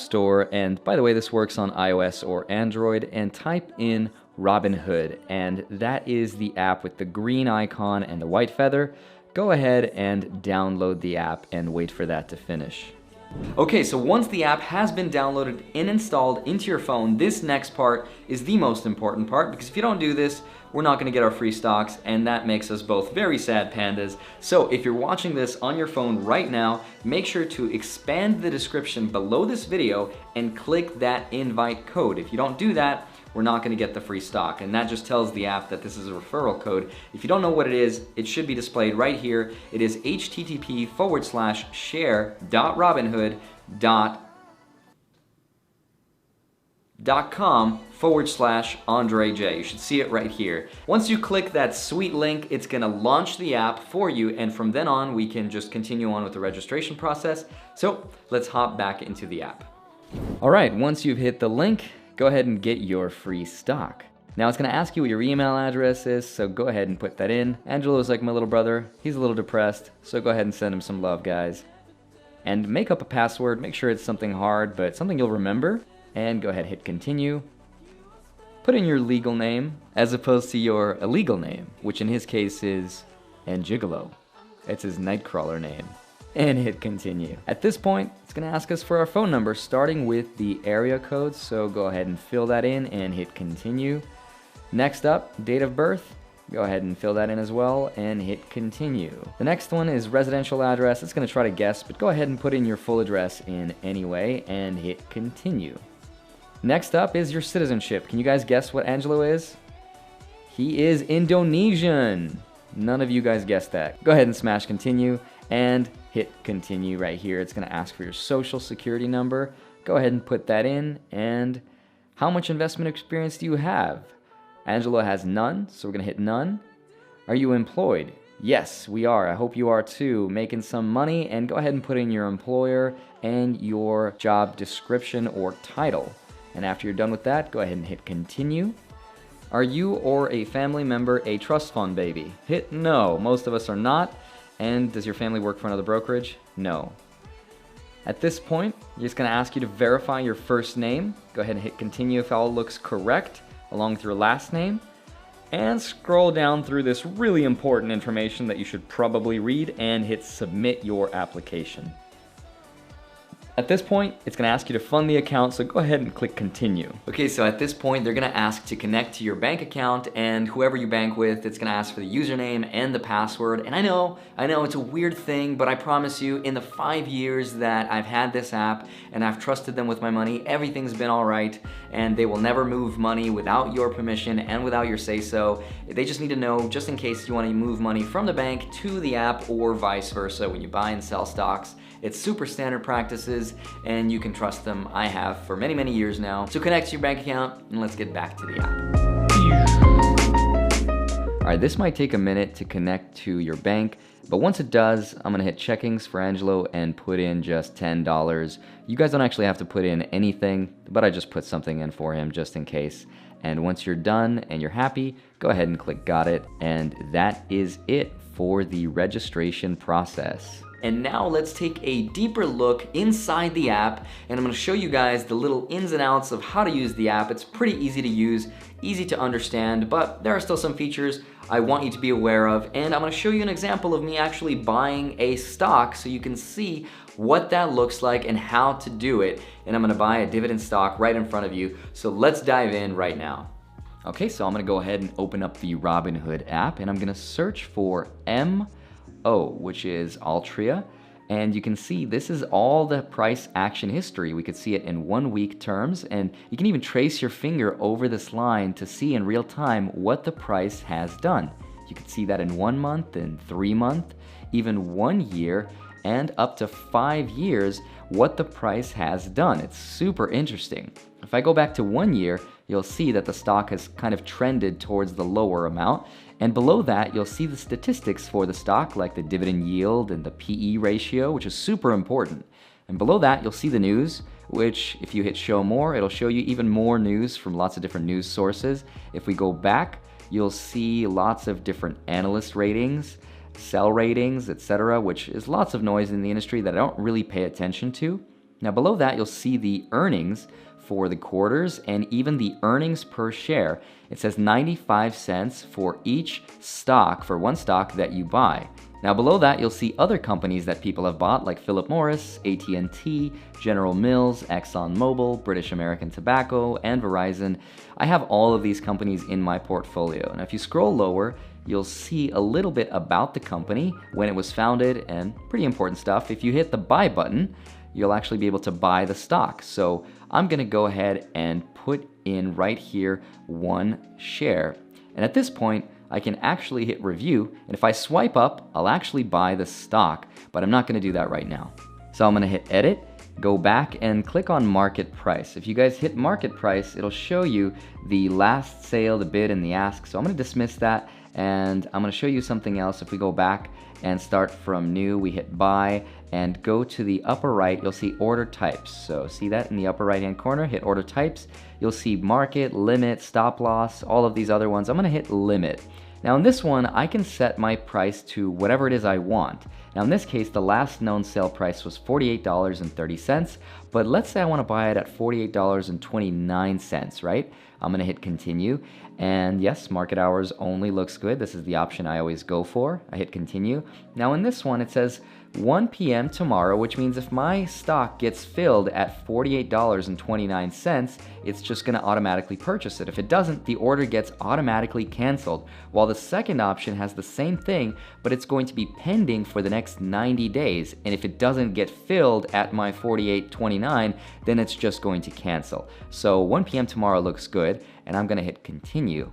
Store, and by the way, this works on iOS or Android, and type in Robinhood, and that is the app with the green icon and the white feather. Go ahead and download the app and wait for that to finish. Okay, so once the app has been downloaded and installed into your phone, this next part is the most important part, because if you don't do this, we're not gonna get our free stocks, and that makes us both very sad pandas. So if you're watching this on your phone right now, make sure to expand the description below this video and click that invite code. If you don't do that, we're not gonna get the free stock. And that just tells the app that this is a referral code. If you don't know what it is, it should be displayed right here. It is http://share.robinhood.com/Andre J. You should see it right here. Once you click that sweet link, it's gonna launch the app for you, and from then on, we can just continue on with the registration process. So let's hop back into the app. All right, once you've hit the link, go ahead and get your free stock. Now it's gonna ask you what your email address is, so go ahead and put that in. Angelo's like my little brother. He's a little depressed, so go ahead and send him some love, guys. And make up a password. Make sure it's something hard, but something you'll remember. And go ahead, hit continue. Put in your legal name, as opposed to your illegal name, which in his case is Angigolo. It's his Nightcrawler name. And hit continue. At this point, it's gonna ask us for our phone number, starting with the area code, so go ahead and fill that in and hit continue. Next up, date of birth. Go ahead and fill that in as well and hit continue. The next one is residential address. It's gonna try to guess, but go ahead and put in your full address in anyway and hit continue. Next up is your citizenship. Can you guys guess what Angelo is? He is Indonesian. None of you guys guessed that. Go ahead and smash continue and hit continue right here. It's gonna ask for your social security number. Go ahead and put that in, and how much investment experience do you have? Angelo has none, so we're gonna hit none. Are you employed? Yes, we are. I hope you are too. Making some money, and go ahead and put in your employer and your job description or title. And after you're done with that, go ahead and hit continue. Are you or a family member a trust fund baby? Hit no. Most of us are not. And does your family work for another brokerage? No. At this point, you're just gonna ask you to verify your first name. Go ahead and hit continue if all looks correct, along with your last name. And scroll down through this really important information that you should probably read and hit submit your application. At this point, it's gonna ask you to fund the account, so go ahead and click continue. Okay, so at this point, they're gonna ask to connect to your bank account, and whoever you bank with, it's gonna ask for the username and the password. And I know it's a weird thing, but I promise you, in the 5 years that I've had this app and I've trusted them with my money, everything's been all right, and they will never move money without your permission and without your say-so. They just need to know, just in case you wanna move money from the bank to the app or vice versa when you buy and sell stocks. It's super standard practices, and you can trust them. I have for many, many years now. So connect to your bank account, and let's get back to the app. All right, this might take a minute to connect to your bank, but once it does, I'm gonna hit checkings for Angelo and put in just $10. You guys don't actually have to put in anything, but I just put something in for him just in case. And once you're done and you're happy, go ahead and click got it, and that is it for the registration process. And now let's take a deeper look inside the app, and I'm gonna show you guys the little ins and outs of how to use the app. It's pretty easy to use, easy to understand, but there are still some features I want you to be aware of, and I'm gonna show you an example of me actually buying a stock so you can see what that looks like and how to do it. And I'm gonna buy a dividend stock right in front of you, so let's dive in right now. Okay, so I'm gonna go ahead and open up the Robinhood app, and I'm gonna search for which is Altria, and you can see this is all the price action history. We could see it in 1 week terms, and you can even trace your finger over this line to see in real time what the price has done. You can see that in 1 month, in 3 month, even 1 year, and up to 5 years what the price has done. It's super interesting. If I go back to 1 year, you'll see that the stock has kind of trended towards the lower amount. And below that, you'll see the statistics for the stock, like the dividend yield and the PE ratio, which is super important. And below that, you'll see the news, which if you hit show more, it'll show you even more news from lots of different news sources. If we go back, you'll see lots of different analyst ratings, sell ratings, etc., which is lots of noise in the industry that I don't really pay attention to. Now below that, you'll see the earnings for the quarters and even the earnings per share. It says 95 cents for each stock, for one stock that you buy. Now below that, you'll see other companies that people have bought like Philip Morris, AT&T, General Mills, ExxonMobil, British American Tobacco, and Verizon. I have all of these companies in my portfolio. Now if you scroll lower, you'll see a little bit about the company, when it was founded, and pretty important stuff. If you hit the buy button, you'll actually be able to buy the stock. So I'm gonna go ahead and put in right here 1 share. And at this point, I can actually hit review, and if I swipe up, I'll actually buy the stock, but I'm not gonna do that right now. So I'm gonna hit edit, go back and click on market price. If you guys hit market price, it'll show you the last sale, the bid, and the ask. So I'm gonna dismiss that, and I'm gonna show you something else. If we go back and start from new, we hit buy and go to the upper right, you'll see order types. So see that in the upper right hand corner, hit order types. You'll see market, limit, stop loss, all of these other ones. I'm gonna hit limit. Now in this one, I can set my price to whatever it is I want. Now in this case, the last known sale price was $48.30, but let's say I wanna buy it at $48.29, right? I'm gonna hit continue, and yes, market hours only looks good. This is the option I always go for. I hit continue. Now in this one, it says 1 p.m. tomorrow, which means if my stock gets filled at $48.29, it's just gonna automatically purchase it. If it doesn't, the order gets automatically canceled. While the second option has the same thing, but it's going to be pending for the next 90 days. And if it doesn't get filled at my $48.29, then it's just going to cancel. So 1 p.m. tomorrow looks good, and I'm gonna hit continue.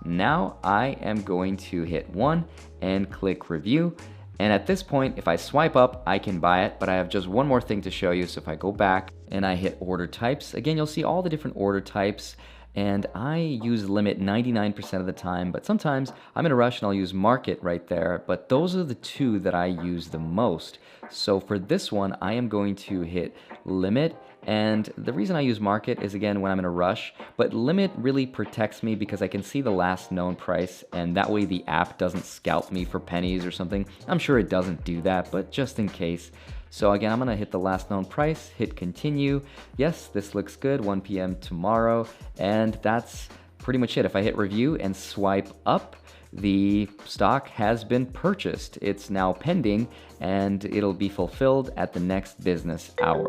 Now I am going to hit 1 and click review. And at this point, if I swipe up, I can buy it, but I have just one more thing to show you. So if I go back and I hit order types, again, you'll see all the different order types, and I use limit 99% of the time, but sometimes I'm in a rush and I'll use market right there, but those are the two that I use the most. So for this one, I am going to hit limit. And the reason I use market is, again, when I'm in a rush, but limit really protects me because I can see the last known price, and that way the app doesn't scalp me for pennies or something. I'm sure it doesn't do that, but just in case. So again, I'm gonna hit the last known price, hit continue. Yes, this looks good, 1 p.m. tomorrow, and that's pretty much it. If I hit review and swipe up, the stock has been purchased. It's now pending, and it'll be fulfilled at the next business hour.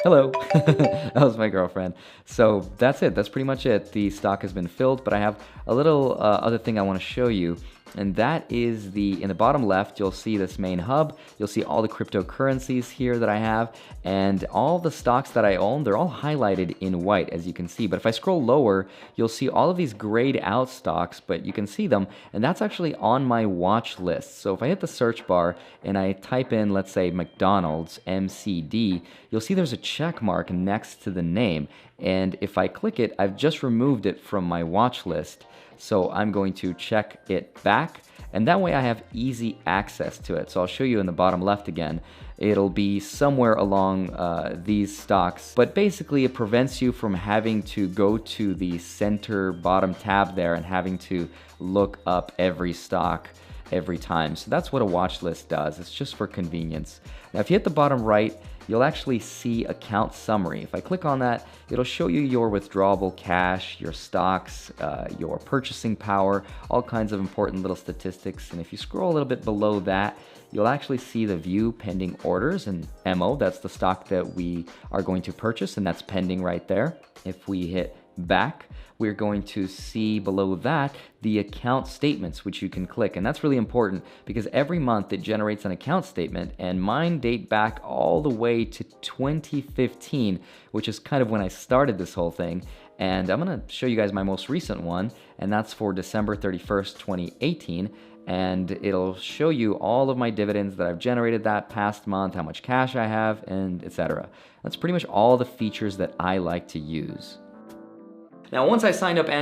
Hello, that was my girlfriend. So that's it, that's pretty much it. The stock has been filled, but I have a little other thing I wanna show you, and that is in the bottom left, you'll see this main hub. You'll see all the cryptocurrencies here that I have, and all the stocks that I own, they're all highlighted in white, as you can see. But if I scroll lower, you'll see all of these grayed out stocks, but you can see them, and that's actually on my watch list. So if I hit the search bar and I type in, let's say, McDonald's, MCD, you'll see there's a check mark next to the name. And if I click it, I've just removed it from my watch list. So I'm going to check it back, and that way I have easy access to it. So I'll show you in the bottom left again. It'll be somewhere along these stocks, but basically it prevents you from having to go to the center bottom tab there and having to look up every stock every time. So that's what a watch list does. It's just for convenience. Now if you hit the bottom right, you'll actually see account summary. If I click on that, it'll show you your withdrawable cash, your stocks, your purchasing power, all kinds of important little statistics. And if you scroll a little bit below that, you'll actually see the view pending orders, and MO, that's the stock that we are going to purchase, and that's pending right there. If we hit back, we're going to see below that the account statements, which you can click. And that's really important because every month it generates an account statement, and mine date back all the way to 2015, which is kind of when I started this whole thing. And I'm gonna show you guys my most recent one, and that's for December 31st, 2018. And it'll show you all of my dividends that I've generated that past month, how much cash I have, and etc. That's pretty much all the features that I like to use. Now, once I signed up